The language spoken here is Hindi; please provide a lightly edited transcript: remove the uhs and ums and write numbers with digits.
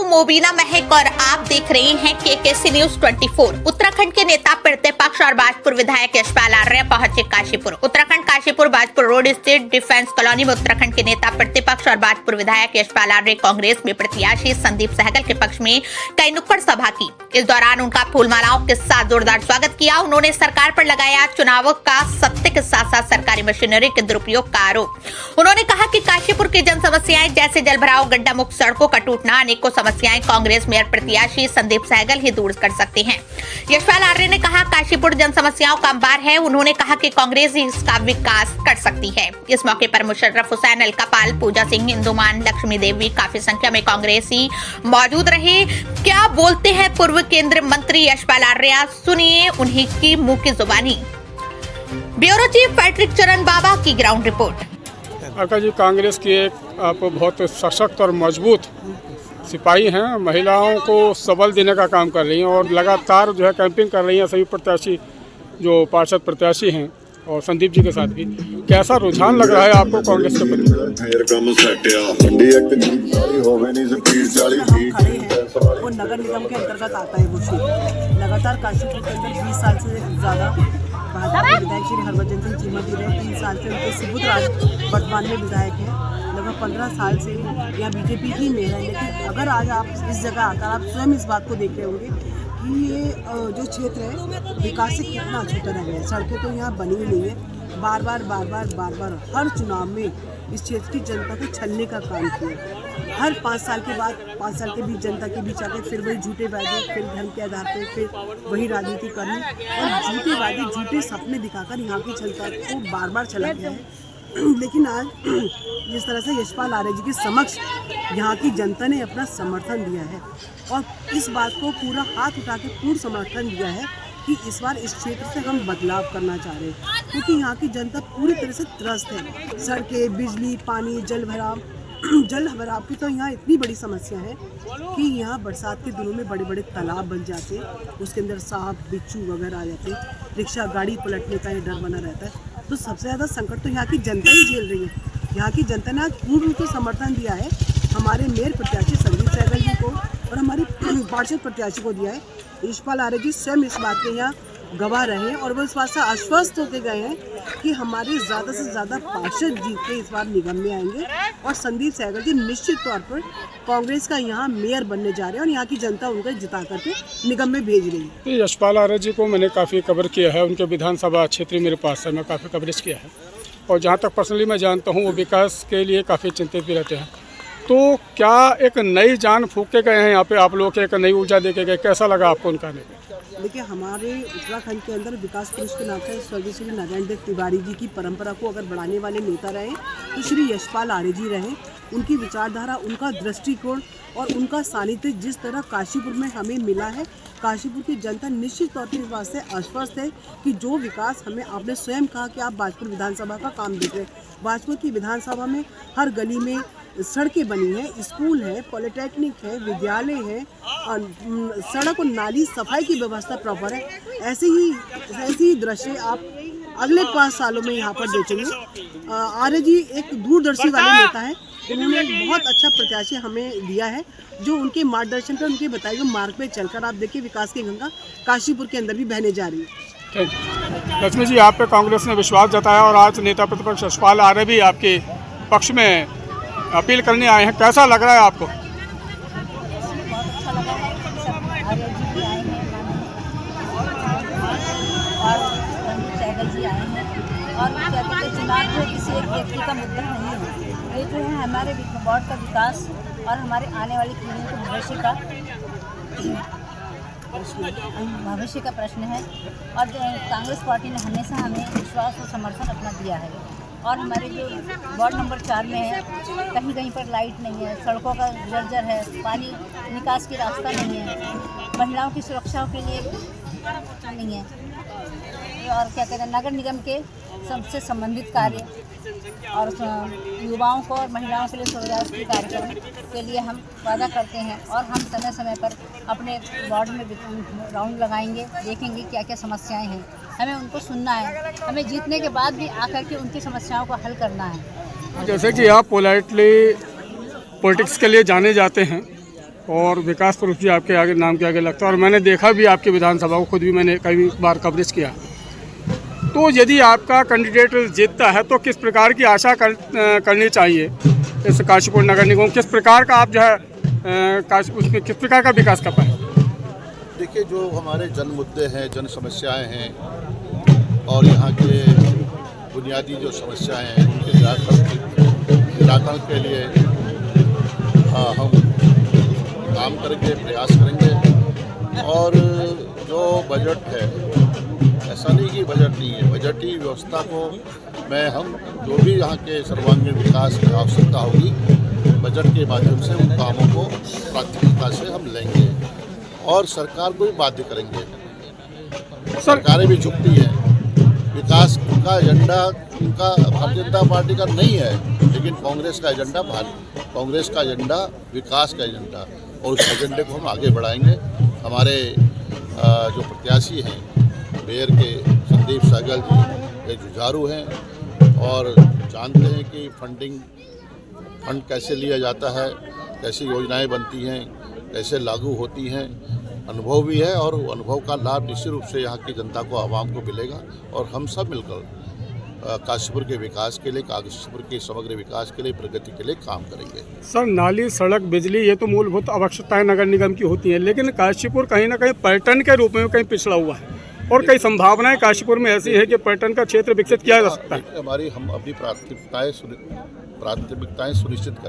मोबीना महक और आप देख रहे हैं केकेसी न्यूज 24। उत्तराखंड के नेता प्रतिपक्ष और भाजपुर विधायक यशपाल आर्य पहुंचे काशीपुर। उत्तराखंड काशीपुर भाजपुर रोड स्थित डिफेंस कॉलोनी में उत्तराखंड के नेता प्रतिपक्ष और भाजपुर विधायक यशपाल आर्य कांग्रेस में प्रत्याशी संदीप सहगल के पक्ष में कई नुक्कड़ सभा की। इस दौरान उनका फूलमालाओं के साथ जोरदार स्वागत किया। उन्होंने सरकार पर लगाया चुनावों का सत्य के साथ साथ सरकारी मशीनरी के दुरुपयोग का आरोप। उन्होंने कहा कि काशीपुर की जन समस्याएं जैसे जलभराव, गड्ढा मुक्त सड़कों का टूटना, अनेकों समस्याएं कांग्रेस मेयर प्रत्याशी संदीप सहगल ही दूर कर सकते हैं। यशपाल आर्य ने कहा काशीपुर जन समस्याओं का अंबार है। उन्होंने कहा कि कांग्रेस ही इसका विकास कर सकती है। इस मौके पर मुशर्रफ हुसैन, अलका पाल, पूजा सिंह, इंदुमान, लक्ष्मी देवी काफी संख्या में कांग्रेसी मौजूद रहे। क्या बोलते हैं पूर्व केंद्रीय मंत्री यशपाल आर्य, सुनिए उन्हीं की मुंह की जुबानी। ब्यूरो चीफ पैट्रिक चरण बाबा की ग्राउंड रिपोर्ट। अलका जी, कांग्रेस की एक आप बहुत सशक्त और मजबूत सिपाही हैं। महिलाओं को सबल देने का काम कर रही हैं और लगातार जो है कैंपिंग कर रही हैं सभी प्रत्याशी जो पार्षद प्रत्याशी हैं और संदीप जी के साथ भी। कैसा रुझान लग रहा है आपको कांग्रेस के प्रति? वो नगर निगम के अंतर्गत आता है। वो क्षेत्र लगातार काशीपुर के अंदर 20 साल से ज़्यादा भाजपा के विधायक श्री हरभजन सिंह चीमा जी रहे। 3 साल से उनके सुबुध राज वर्तमान में विधायक हैं। लगभग 15 साल से यहाँ बीजेपी ही मेयर है। लेकिन अगर आज आप इस जगह आकर आप स्वयं इस बात को देख रहे होंगे कि ये जो क्षेत्र है विकास से कितना छूटा रह गया है। सड़कें तो यहाँ बनी ही नहीं है। बार बार हर चुनाव में इस क्षेत्र की जनता को छलने का काम किया। हर 5 साल के बाद 5 साल के बीच जनता के बीच आके फिर वही झूठे वादे, फिर धर्म के आधार पर फिर वही राजनीति करनी और झूठे वादे, झूठे सपने दिखाकर यहाँ की जनता को बार चला गया है। लेकिन आज जिस तरह से यशपाल आर्य जी के समक्ष यहाँ की जनता ने अपना समर्थन दिया है और इस बात को पूरा हाथ उठा के पूर्ण समर्थन दिया है कि इस बार इस क्षेत्र से हम बदलाव करना चाह रहे हैं, क्योंकि यहाँ की जनता पूरी तरह से त्रस्त है। सड़कें, बिजली, पानी, जल भराव की तो यहाँ इतनी बड़ी समस्या है कि यहाँ बरसात के दिनों में बड़े बड़े तालाब बन जाते हैं, उसके अंदर सांप, बिच्छू वगैरह आ जाते हैं, रिक्शा गाड़ी पलटने का ये डर बना रहता है। तो सबसे ज़्यादा संकट तो यहाँ की जनता ही झेल रही है। यहाँ की जनता ने आज पूर्ण रूप से समर्थन दिया है हमारे मेयर प्रत्याशी संदीप सहगल जी को और हमारी पार्षद प्रत्याशी को दिया है। यशपाल आर्य जी स्वयं इस बात के यहाँ गवाह रहे और वो इस बात से आश्वस्त होकर गए हैं कि हमारे ज़्यादा से ज़्यादा पार्षद जीत के इस बार निगम में आएंगे और संदीप सहगल जी निश्चित तौर पर कांग्रेस का यहाँ मेयर बनने जा रहे हैं और यहाँ की जनता उनको जिता करके निगम में भेज रही है। यशपाल आर्य जी को मैंने काफ़ी कवर किया है, उनके विधानसभा क्षेत्र मेरे पास है, मैं काफ़ी कवरेज किया है और जहाँ तक पर्सनली मैं जानता हूँ वो विकास के लिए काफ़ी चिंतित भी रहते हैं। तो क्या एक नई जान फूंक के गए हैं यहाँ पे आप लोग, एक नई ऊर्जा दे के गए, कैसा लगा आपको उनका आने? देखिए, हमारे उत्तराखंड के अंदर विकास पुरुष के नाम से स्वर्गीय श्री नारायण देव तिवारी जी की परंपरा को अगर बढ़ाने वाले नेता रहे तो श्री यशपाल आर्य जी रहे। उनकी विचारधारा, उनका दृष्टिकोण और उनका सानिध्य जिस तरह काशीपुर में हमें मिला है, काशीपुर की जनता निश्चित तौर पर इस बात से आश्वस्त है कि जो विकास हमें, आपने स्वयं कहा कि आप भाजपुर विधानसभा का काम देख रहे हैं। भाजपुर की विधानसभा में हर गली में सड़कें बनी हैं, स्कूल है, पॉलिटेक्निक है, विद्यालय है, सड़क और नाली सफाई की व्यवस्था प्रॉपर है। ऐसे ही दृश्य आप अगले 5 सालों में यहाँ पर देखेंगे। आर्य जी एक दूरदर्शी वाले नेता हैं। उन्होंने एक बहुत अच्छा प्रत्याशी हमें दिया है जो उनके मार्गदर्शन पर, उनके बताए हुए मार्ग पे चलकर आप देखिए विकास की गंगा काशीपुर के अंदर भी बहने जा रही है। लक्ष्मी जी, आप पे कांग्रेस ने विश्वास जताया और आज नेता प्रतिपक्ष यशपाल आर्य भी आपके पक्ष में अपील करने आए हैं, कैसा लग रहा है आपको? बहुत अच्छा लगा है कि सब आर्य जी भी आए हैं और संदीप सहगल जी आए हैं और क्या कहते हैं, चुनाव जो किसी एक व्यक्ति का मुद्दा नहीं है, ये जो है हमारे वार्ड का विकास और हमारे आने वाली पीढ़ी के भविष्य का प्रश्न है। और कांग्रेस पार्टी ने हमेशा हमें विश्वास और समर्थन अपना दिया है और हमारे जो वार्ड नंबर 4 में है, कहीं पर लाइट नहीं है, सड़कों का जर्जर है, पानी निकास की रास्ता नहीं है, महिलाओं की सुरक्षा के लिए नहीं है और क्या कहते हैं, नगर निगम के सबसे संबंधित कार्य और युवाओं को और महिलाओं के लिए स्वरोजगार के कार्यक्रम के लिए हम वादा करते हैं और हम समय समय पर अपने वार्ड में राउंड लगाएंगे, देखेंगे क्या क्या समस्याएं हैं, हमें उनको सुनना है, हमें जीतने के बाद भी आकर के उनकी समस्याओं को हल करना है। जैसे कि आप पोलाइटली पॉलिटिक्स के लिए जाने जाते हैं, और विकास पुरुष भी आपके आगे नाम के आगे लगता है, और मैंने देखा भी आपकी विधानसभा को, खुद भी मैंने कई बार कवरेज किया। तो यदि आपका कैंडिडेट जीतता है तो किस प्रकार की आशा करनी चाहिए इस काशीपुर नगर निगम, किस प्रकार का आप जो है उसमें किस प्रकार का विकास कर पाए? देखिए, जो हमारे जन मुद्दे हैं, जन समस्याएं हैं और यहाँ के बुनियादी जो समस्याएं हैं उनके निराकरण के लिए हम काम करेंगे, प्रयास करेंगे। और जो बजट है, ऐसा नहीं कि बजट नहीं है, बजटीय व्यवस्था को हम जो भी यहाँ के सर्वांगीण विकास की आवश्यकता होगी बजट के माध्यम से उन कामों को प्राथमिकता से हम लेंगे और सरकार को भी बाध्य करेंगे। सरकारें भी झुकती हैं, विकास का एजेंडा उनका भारतीय जनता पार्टी का नहीं है, लेकिन कांग्रेस का एजेंडा विकास का एजेंडा, और उस एजेंडे को हम आगे बढ़ाएंगे। हमारे जो प्रत्याशी हैं मेयर के संदीप सहगल जी, ये जुझारू हैं और जानते हैं कि फंड कैसे लिया जाता है, कैसी योजनाएं बनती हैं, कैसे लागू होती हैं, अनुभव भी है और अनुभव का लाभ निश्चित रूप से यहाँ की जनता को, आवाम को मिलेगा। और हम सब मिलकर काशीपुर के विकास के लिए, काशीपुर के समग्र विकास के लिए, प्रगति के लिए काम करेंगे। सर, नाली, सड़क, बिजली ये तो मूलभूत आवश्यकताएं नगर निगम की होती हैं, लेकिन काशीपुर कहीं ना कहीं पर्यटन के रूप में कहीं पिछड़ा हुआ है और कई संभावनाएं काशीपुर में ऐसी है कि पर्यटन का क्षेत्र विकसित किया जा सकता है। हम अपनी प्राथमिकताएं सुनिश्चित करेंगे।